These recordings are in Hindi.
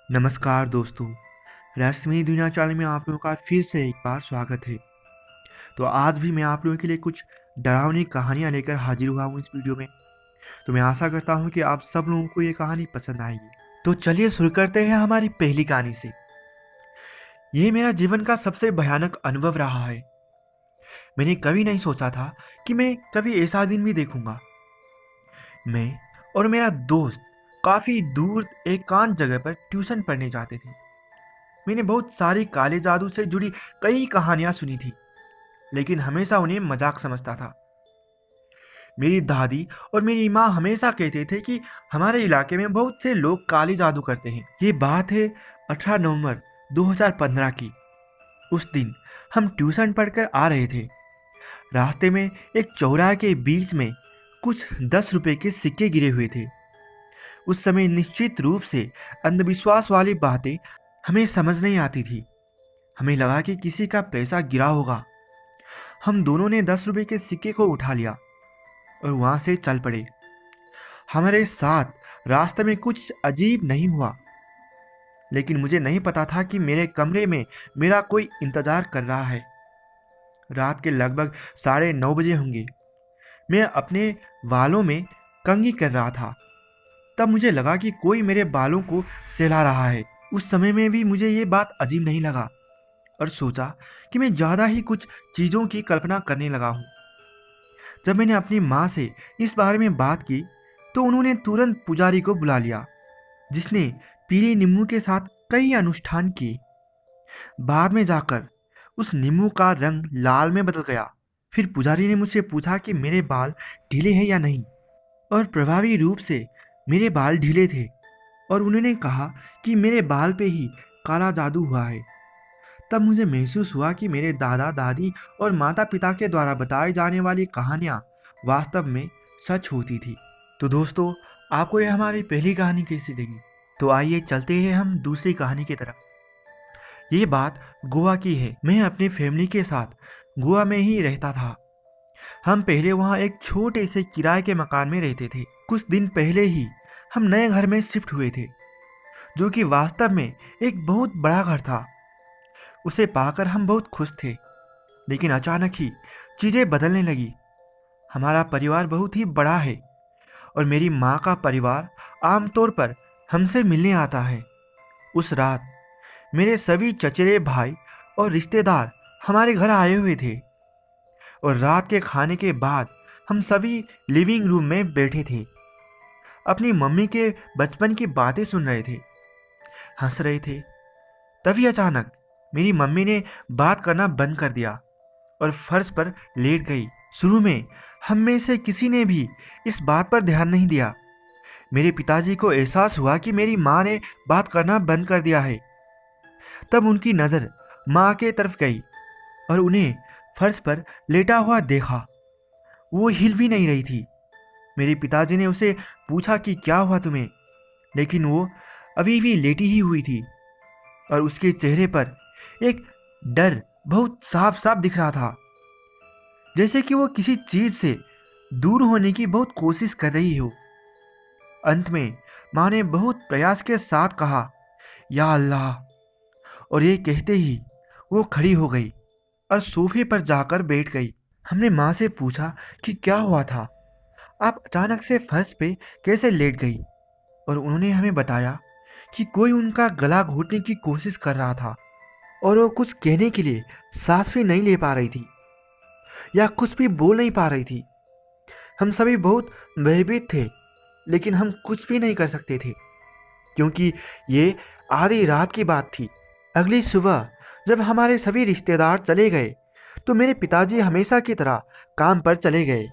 नमस्कार दोस्तों। रहस्यमयी दुनिया चैनल में आप लोगों का फिर से एक बार स्वागत है। तो आज भी मैं आप लोगों के लिए कुछ डरावनी कहानियां लेकर हाजिर हुआ हूँ इस वीडियो में। तो मैं आशा करता हूँ कि आप सब लोगों को ये कहानी पसंद आएगी। तो चलिए शुरू करते हैं हमारी पहली कहानी से। ये मेरा जीवन का सबसे भयानक अनुभव रहा है। मैंने कभी नहीं सोचा था कि मैं कभी ऐसा दिन भी देखूंगा। मैं और मेरा दोस्त काफी दूर एकांत जगह पर ट्यूशन पढ़ने जाते थे। मैंने बहुत सारी काले जादू से जुड़ी कई कहानियां सुनी थी, लेकिन हमेशा उन्हें मजाक समझता था। मेरी दादी और मेरी माँ हमेशा कहते थे कि हमारे इलाके में बहुत से लोग काले जादू करते हैं। ये बात है 18 नवंबर 2015 की। उस दिन हम ट्यूशन पढ़कर आ रहे थे। रास्ते में एक चौराहे के बीच में कुछ 10 रुपए के सिक्के गिरे हुए थे। उस समय निश्चित रूप से अंधविश्वास वाली बातें हमें समझ नहीं आती थी। हमें लगा कि किसी का पैसा गिरा होगा। हम दोनों ने 10 रुपए के सिक्के को उठा लिया और वहां से चल पड़े। हमारे साथ रास्ते में कुछ अजीब नहीं हुआ, लेकिन मुझे नहीं पता था कि मेरे कमरे में मेरा कोई इंतजार कर रहा है। रात के लगभग 9:30 बजे होंगे। मैं अपने बालों में कंघी कर रहा था। तब मुझे लगा कि कोई मेरे बालों को सहला रहा है। उस समय में भी मुझे ये बात अजीब नहीं लगा और सोचा कि मैं ज्यादा ही कुछ चीजों की कल्पना करने लगा हूँ। जब मैंने अपनी माँ से इस बारे में बात की तो उन्होंने तुरंत पुजारी को बुला लिया, जिसने पीले नींबू के साथ कई अनुष्ठान किए। बाद में जाकर उस नींबू का रंग लाल में बदल गया। फिर पुजारी ने मुझसे पूछा कि मेरे बाल ढीले हैं या नहीं, और प्रभावी रूप से मेरे बाल ढीले थे। और उन्होंने कहा कि मेरे बाल पे ही काला जादू हुआ है। तब मुझे महसूस हुआ कि मेरे दादा दादी और माता पिता के द्वारा बताई जाने वाली कहानियां वास्तव में सच होती थी। तो दोस्तों, आपको यह हमारी पहली कहानी कैसी लगी? तो आइए चलते हैं हम दूसरी कहानी की तरफ। ये बात गोवा की है। मैं अपनी फैमिली के साथ गोवा में ही रहता था। हम पहले वहाँ एक छोटे से किराए के मकान में रहते थे। कुछ दिन पहले ही हम नए घर में शिफ्ट हुए थे, जो कि वास्तव में एक बहुत बड़ा घर था। उसे पाकर हम बहुत खुश थे, लेकिन अचानक ही चीजें बदलने लगी। हमारा परिवार बहुत ही बड़ा है और मेरी माँ का परिवार आमतौर पर हमसे मिलने आता है। उस रात मेरे सभी चचेरे भाई और रिश्तेदार हमारे घर आए हुए थे और रात के खाने के बाद हम सभी लिविंग रूम में बैठे थे, अपनी मम्मी के बचपन की बातें सुन रहे थे, हंस रहे थे। तभी अचानक मेरी मम्मी ने बात करना बंद कर दिया और फर्श पर लेट गई। शुरू में हम में से किसी ने भी इस बात पर ध्यान नहीं दिया। मेरे पिताजी को एहसास हुआ कि मेरी माँ ने बात करना बंद कर दिया है। तब उनकी नज़र माँ के तरफ गई और उन्हें फर्श पर लेटा हुआ देखा। वो हिल भी नहीं रही थी। मेरे पिताजी ने उसे पूछा कि क्या हुआ तुम्हें, लेकिन वो अभी भी लेटी ही हुई थी और उसके चेहरे पर एक डर बहुत साफ साफ दिख रहा था, जैसे कि वो किसी चीज से दूर होने की बहुत कोशिश कर रही हो। अंत में माँ ने बहुत प्रयास के साथ कहा, या अल्लाह, और ये कहते ही वो खड़ी हो गई और सोफे पर जाकर बैठ गई। हमने माँ से पूछा कि क्या हुआ था, आप अचानक से फर्श पे कैसे लेट गई? और उन्होंने हमें बताया कि कोई उनका गला घोटने की कोशिश कर रहा था और वो कुछ कहने के लिए सांस भी नहीं ले पा रही थी या कुछ भी बोल नहीं पा रही थी। हम सभी बहुत भयभीत थे, लेकिन हम कुछ भी नहीं कर सकते थे क्योंकि ये आधी रात की बात थी। अगली सुबह जब हमारे सभी रिश्तेदार चले गए तो मेरे पिताजी हमेशा की तरह काम पर चले गए।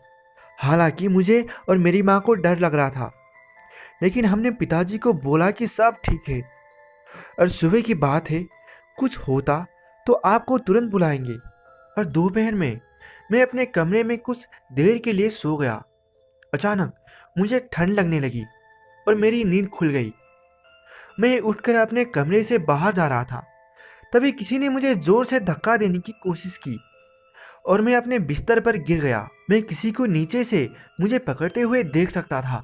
हालांकि मुझे और मेरी माँ को डर लग रहा था, लेकिन हमने पिताजी को बोला कि सब ठीक है और सुबह की बात है, कुछ होता तो आपको तुरंत बुलाएंगे। और दोपहर में मैं अपने कमरे में कुछ देर के लिए सो गया। अचानक मुझे ठंड लगने लगी और मेरी नींद खुल गई। मैं उठकर अपने कमरे से बाहर जा रहा था, तभी किसी ने मुझे जोर से धक्का देने की कोशिश की और मैं अपने बिस्तर पर गिर गया। मैं किसी को नीचे से मुझे पकड़ते हुए देख सकता था,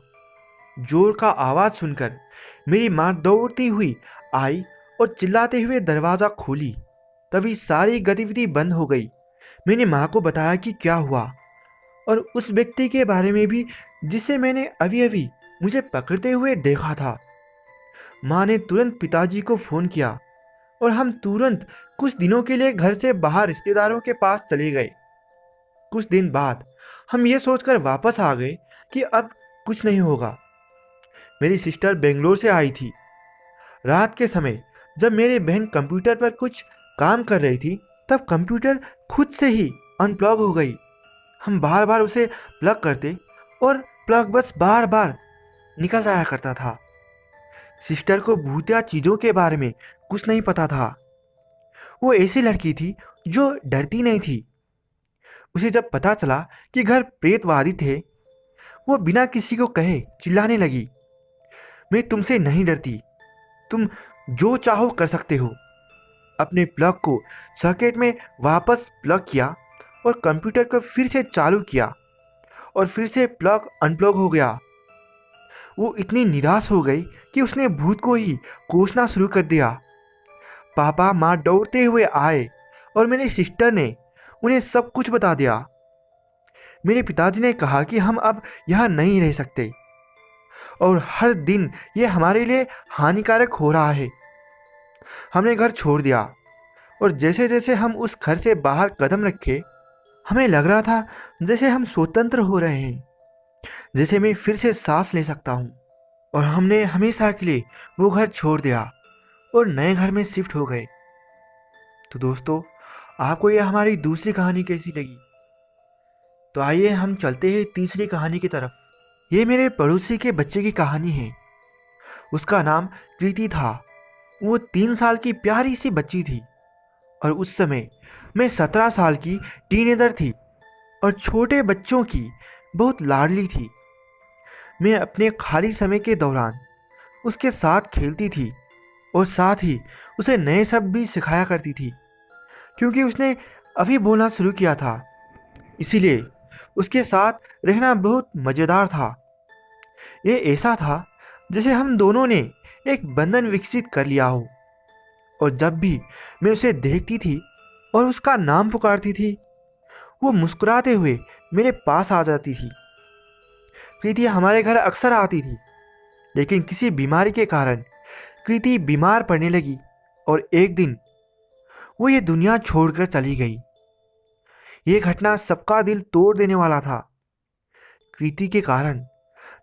जोर का आवाज सुनकर मेरी माँ दौड़ती हुई आई और चिल्लाते हुए दरवाजा खोली। तभी सारी गतिविधि बंद हो गई। मैंने माँ को बताया कि क्या हुआ और उस व्यक्ति के बारे में भी जिसे मैंने अभी अभी मुझे पकड़ते हुए देखा था। माँ ने तुरंत पिताजी को फोन किया और हम तुरंत कुछ दिनों के लिए घर से बाहर रिश्तेदारों के पास चले गए। कुछ दिन बाद हम ये सोचकर वापस आ गए कि अब कुछ नहीं होगा। मेरी सिस्टर बेंगलोर से आई थी। रात के समय जब मेरी बहन कंप्यूटर पर कुछ काम कर रही थी, तब कंप्यूटर खुद से ही अनप्लग हो गई। हम बार बार उसे प्लग करते और प्लग बस बार बार निकल जाया करता था। सिस्टर को भूतिया चीजों के बारे में कुछ नहीं पता था। वो ऐसी लड़की थी जो डरती नहीं थी। उसे जब पता चला कि घर प्रेतवादी थे, वो बिना किसी को कहे चिल्लाने लगी, मैं तुमसे नहीं डरती, तुम जो चाहो कर सकते हो। अपने प्लग को सॉकेट में वापस प्लग किया और कंप्यूटर को फिर से चालू किया और फिर से प्लग अनप्लग हो गया। वो इतनी निराश हो गई कि उसने भूत को ही कोसना शुरू कर दिया। पापा माँ दौड़ते हुए आए और मेरी सिस्टर ने उन्हें सब कुछ बता दिया। मेरे पिताजी ने कहा कि हम अब यहाँ नहीं रह सकते और हर दिन ये हमारे लिए हानिकारक हो रहा है। हमने घर छोड़ दिया और जैसे जैसे हम उस घर से बाहर कदम रखे, हमें लग रहा था जैसे हम स्वतंत्र हो रहे हैं, जैसे मैं फिर से सांस ले सकता हूँ। और हमने हमेशा के लिए वो घर छोड़ दिया और नए घर में शिफ्ट हो गए। तो दोस्तों, आपको यह हमारी दूसरी कहानी कैसी लगी? तो आइए हम चलते हैं तीसरी कहानी की तरफ। ये मेरे पड़ोसी के बच्चे की कहानी है। उसका नाम कृति था। वो 3 साल की प्यारी सी बच्ची थी और उस समय मैं 17 साल की टीनेजर थी और छोटे बच्चों की बहुत लाडली थी। मैं अपने खाली समय के दौरान उसके साथ खेलती थी और साथ ही उसे नए शब्द भी सिखाया करती थी, क्योंकि उसने अभी बोलना शुरू किया था। इसीलिए उसके साथ रहना बहुत मज़ेदार था। ये ऐसा था जैसे हम दोनों ने एक बंधन विकसित कर लिया हो। और जब भी मैं उसे देखती थी और उसका नाम पुकारती थी, वो मुस्कुराते हुए मेरे पास आ जाती थी। कृति हमारे घर अक्सर आती थी, लेकिन किसी बीमारी के कारण कृति बीमार पड़ने लगी और एक दिन वो ये दुनिया छोड़कर चली गई। ये घटना सबका दिल तोड़ देने वाला था। कृति के कारण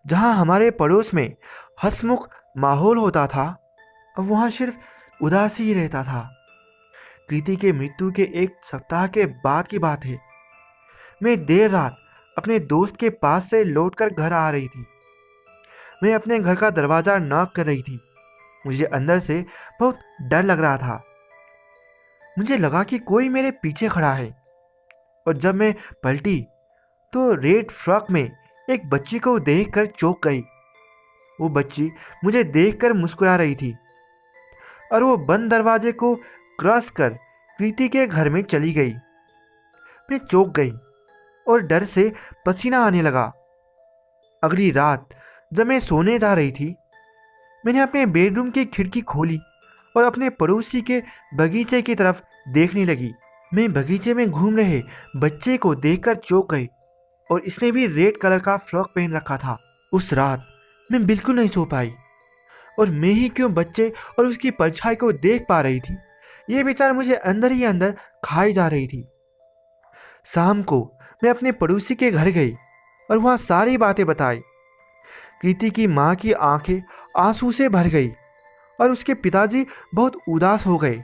जहां हमारे पड़ोस में हंसमुख माहौल होता था, अब वहां सिर्फ उदासी ही रहता था। कृति के मृत्यु के 1 सप्ताह के बाद की बात है। मैं देर रात अपने दोस्त के पास से लौटकर घर आ रही थी। मैं अपने घर का दरवाजा नॉक कर रही थी। मुझे अंदर से बहुत डर लग रहा था। मुझे लगा कि कोई मेरे पीछे खड़ा है और जब मैं पलटी तो रेड फ्रॉक में एक बच्ची को देखकर चौंक गई। वो बच्ची मुझे देखकर मुस्कुरा रही थी और वो बंद दरवाजे को क्रॉस कर कृति के घर में चली गई। मैं चौंक गई और डर से पसीना आने लगा। अगली रात जब मैं सोने जा रही थी, मैंने अपने बेडरूम की खिड़की खोली और अपने पड़ोसी के बगीचे की तरफ देखने लगी। मैं बगीचे में घूम रहे बच्चे को देखकर चौंक गई और इसने भी रेड कलर का फ्रॉक पहन रखा था। उस रात मैं बिल्कुल नहीं सो पाई और मैं ही क्यों बच्चे और उसकी परछाई को देख पा रही थी, ये विचार मुझे अंदर ही अंदर खाई जा रही थी। शाम को मैं अपने पड़ोसी के घर गई और वहां सारी बातें बताई। कृति की माँ की आंखें आंसू से भर गई और उसके पिताजी बहुत उदास हो गए।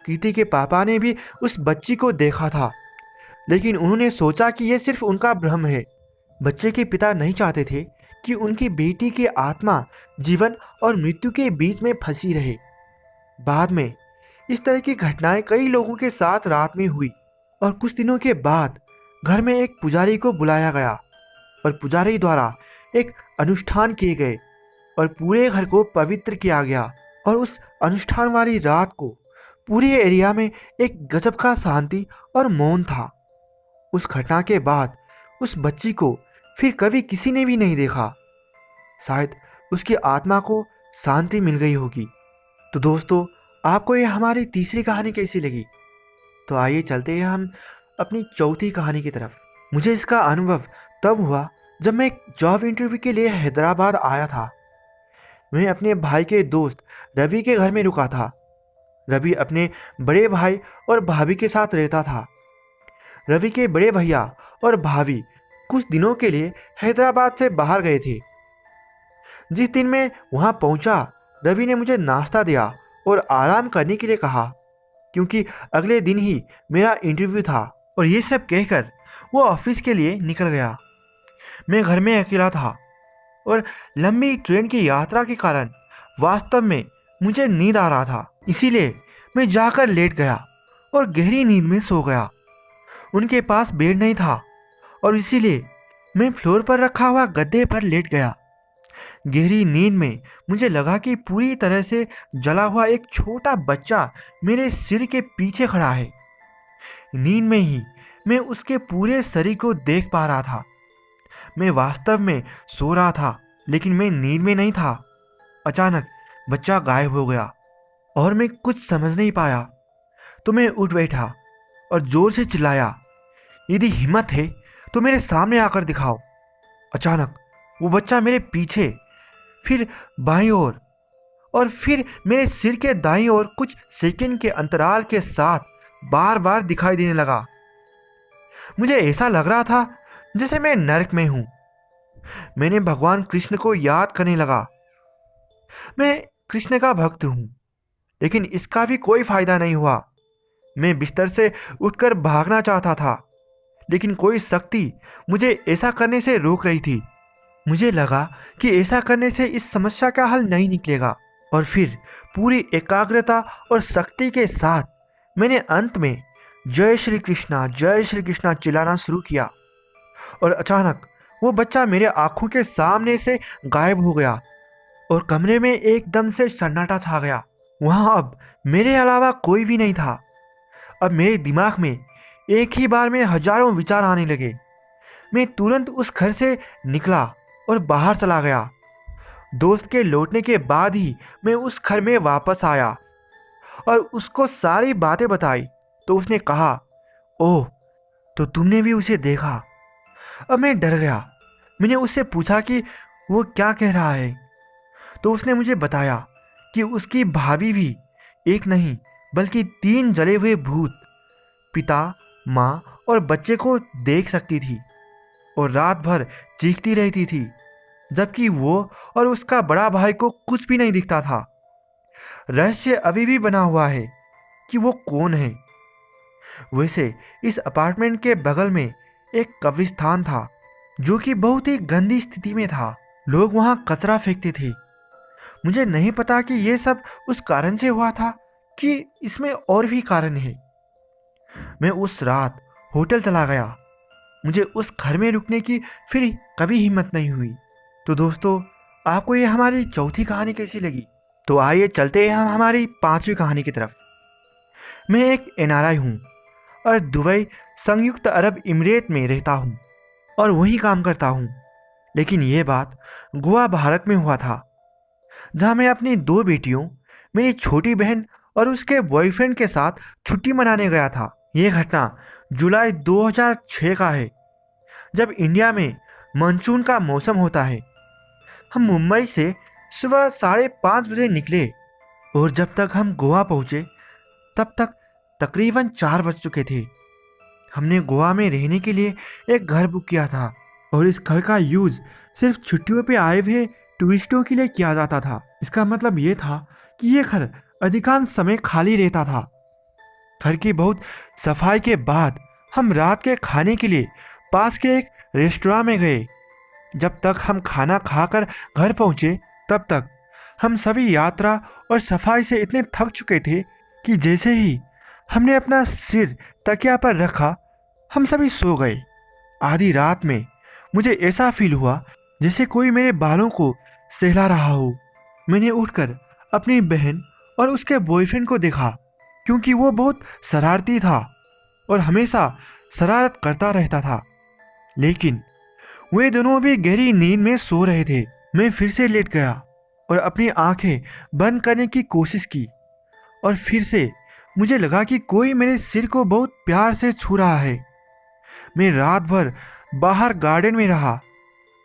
कृति के पापा ने भी उस बच्ची को देखा था, लेकिन उन्होंने सोचा कि यह सिर्फ उनका भ्रम है। बच्चे के पिता नहीं चाहते थे कि उनकी बेटी की आत्मा जीवन और मृत्यु के बीच में फंसी रहे। बाद में इस तरह की घटनाएं कई लोगों के साथ रात में हुई और कुछ दिनों के बाद घर में एक पुजारी को बुलाया गया और पुजारी द्वारा एक अनुष्ठान किए गए और पूरे घर को पवित्र किया गया। और उस अनुष्ठान वाली रात को पूरे एरिया में एक गजब का शांति और मौन था। उस घटना के बाद उस बच्ची को फिर कभी किसी ने भी नहीं देखा। शायद उसकी आत्मा को शांति मिल गई होगी। तो दोस्तों, आपको ये हमारी तीसरी कहानी कैसी लगी? तो आइए चलते हैं हम अपनी चौथी कहानी की तरफ। मुझे इसका अनुभव तब हुआ जब मैं एक जॉब इंटरव्यू के लिए हैदराबाद आया था। मैं अपने भाई के दोस्त रवि के घर में रुका था। रवि अपने बड़े भाई और भाभी के साथ रहता था। रवि के बड़े भैया और भाभी कुछ दिनों के लिए हैदराबाद से बाहर गए थे। जिस दिन मैं वहां पहुंचा, रवि ने मुझे नाश्ता दिया और आराम करने के लिए कहा, क्योंकि अगले दिन ही मेरा इंटरव्यू था। और ये सब कहकर वो ऑफिस के लिए निकल गया। मैं घर में अकेला था और लंबी ट्रेन की यात्रा के कारण वास्तव में मुझे नींद आ रहा था। इसीलिए मैं जाकर लेट गया और गहरी नींद में सो गया। उनके पास बेड नहीं था और इसीलिए मैं फ्लोर पर रखा हुआ गद्दे पर लेट गया। गहरी नींद में मुझे लगा कि पूरी तरह से जला हुआ एक छोटा बच्चा मेरे सिर के पीछे खड़ा है। नींद में ही मैं उसके पूरे शरीर को देख पा रहा था। मैं वास्तव में सो रहा था, लेकिन मैं नींद में नहीं था। अचानक बच्चा गायब हो गया और मैं कुछ समझ नहीं पाया। तो मैं उठ बैठा और जोर से चिल्लाया, यदि हिम्मत है तो मेरे सामने आकर दिखाओ। अचानक वो बच्चा मेरे पीछे, फिर बाईं ओर और फिर मेरे सिर के दाईं ओर कुछ सेकंड के अंतराल के साथ बार बार दिखाई देने लगा। मुझे ऐसा लग रहा था जैसे मैं नरक में हूं। मैंने भगवान कृष्ण को याद करने लगा। मैं कृष्ण का भक्त हूं, लेकिन इसका भी कोई फायदा नहीं हुआ। मैं बिस्तर से उठकर भागना चाहता था, लेकिन कोई शक्ति मुझे ऐसा करने से रोक रही थी। मुझे लगा कि ऐसा करने से इस समस्या का हल नहीं निकलेगा। और फिर पूरी एकाग्रता और शक्ति के साथ मैंने अंत में जय श्री कृष्णा चिल्लाना शुरू किया। और अचानक वो बच्चा मेरे आंखों के सामने से गायब हो गया और कमरे में एकदम से सन्नाटा छा गया। वहां अब मेरे अलावा कोई भी नहीं था। अब मेरे दिमाग में एक ही बार में हजारों विचार आने लगे। मैं तुरंत उस घर से निकला और बाहर चला गया। दोस्त के लौटने के बाद ही मैं उस घर में वापस आया और उसको सारी बातें बताई। तो उसने कहा, ओह, तो तुमने भी उसे देखा? अब मैं डर गया। मैंने उससे पूछा कि वो क्या कह रहा है। तो उसने मुझे बताया कि उसकी भाभी भी एक नहीं बल्कि 3 जले हुए भूत पिता, माँ और बच्चे को देख सकती थी और रात भर चीखती रहती थी, जबकि वो और उसका बड़ा भाई को कुछ भी नहीं दिखता था। रहस्य अभी भी बना हुआ है कि वो कौन है। वैसे इस अपार्टमेंट के बगल में एक कब्रिस्तान था, जो कि बहुत ही गंदी स्थिति में था। लोग वहां कचरा फेंकते थे। मुझे नहीं पता कि यह सब उस कारण से हुआ था कि इसमें और भी कारण है। मैं उस रात होटल चला गया। मुझे उस घर में रुकने की फिर कभी हिम्मत नहीं हुई। तो दोस्तों, आपको ये हमारी चौथी कहानी कैसी लगी? तो आइए चलते हैं हम हमारी 5वीं कहानी की तरफ। मैं एक एनआरआई हूँ और दुबई संयुक्त अरब इमिरेट में रहता हूँ और वहीं काम करता हूँ। लेकिन ये बात गोवा भारत में हुआ था, जहाँ मैं अपनी 2 बेटियों, मेरी छोटी बहन और उसके बॉयफ्रेंड के साथ छुट्टी मनाने गया था। ये घटना जुलाई 2006 का है, जब इंडिया में मानसून का मौसम होता है। हम मुंबई से सुबह 5:30 बजे निकले और जब तक हम गोवा पहुंचे तब तक तकरीबन 4 बज चुके थे। हमने गोवा में रहने के लिए एक घर बुक किया था और इस घर का यूज सिर्फ छुट्टियों पे आए हुए टूरिस्टों के लिए किया जाता था। इसका मतलब ये था कि ये घर अधिकांश समय खाली रहता था। घर की बहुत सफाई के बाद हम रात के खाने के लिए पास के एक रेस्टोरेंट में गए। जब तक हम खाना खाकर घर पहुंचे तब तक हम सभी यात्रा और सफाई से इतने थक चुके थे कि जैसे ही हमने अपना सिर तकिया पर रखा, हम सभी सो गए। आधी रात में मुझे ऐसा फील हुआ जैसे कोई मेरे बालों को सहला रहा हो। मैंने उठकर अपनी बहन और उसके बॉयफ्रेंड को देखा, क्योंकि वो बहुत शरारती था और हमेशा शरारत करता रहता था। लेकिन वे दोनों भी गहरी नींद में सो रहे थे। मैं फिर से लेट गया और अपनी आंखें बंद करने की कोशिश की और फिर से मुझे लगा कि कोई मेरे सिर को बहुत प्यार से छू रहा है। मैं रात भर बाहर गार्डन में रहा,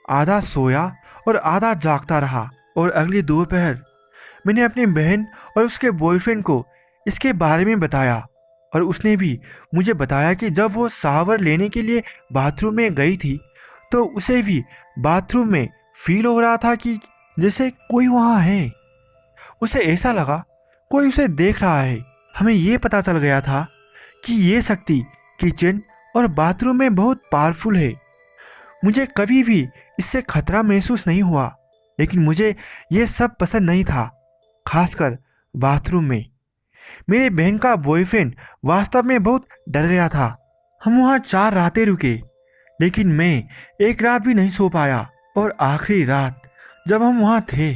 आधा सोया और आधा जागता रहा। और अगली दोपहर मैंने अपनी बहन और उसके बॉयफ्रेंड को इसके बारे में बताया और उसने भी मुझे बताया कि जब वो शावर लेने के लिए बाथरूम में गई थी तो उसे भी बाथरूम में फील हो रहा था कि जैसे कोई वहाँ है। उसे ऐसा लगा कोई उसे देख रहा है। हमें ये पता चल गया था कि ये शक्ति किचन और बाथरूम में बहुत पावरफुल है। मुझे कभी भी इससे खतरा महसूस नहीं हुआ, लेकिन मुझे ये सब पसंद नहीं था, खासकर बाथरूम में। मेरी बहन का बॉयफ्रेंड वास्तव में बहुत डर गया था। हम वहाँ 4 रातें रुके, लेकिन मैं एक रात भी नहीं सो पाया। और आखिरी रात जब हम वहाँ थे,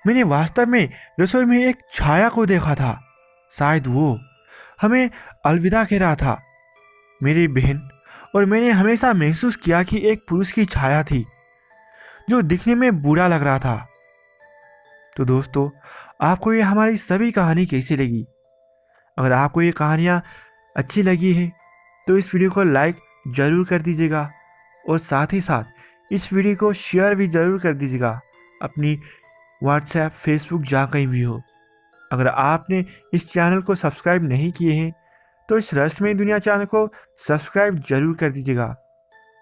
मैंने वास्तव में रसोई में एक छाया को देखा था। शायद वो हमें अलविदा कह रहा था। मेरी बहन और मैंने हमेशा महसूस किया कि एक पुरुष की छाया थी जो दिखने में बुरा लग रहा था। तो दोस्तों, आपको ये हमारी सभी कहानी कैसी लगी? अगर आपको ये कहानियाँ अच्छी लगी है तो इस वीडियो को लाइक ज़रूर कर दीजिएगा और साथ ही साथ इस वीडियो को शेयर भी ज़रूर कर दीजिएगा अपनी व्हाट्सएप, फेसबुक जहाँ कहीं भी हो। अगर आपने इस चैनल को सब्सक्राइब नहीं किए हैं तो इस रहस्यमय दुनिया चैनल को सब्सक्राइब जरूर कर दीजिएगा।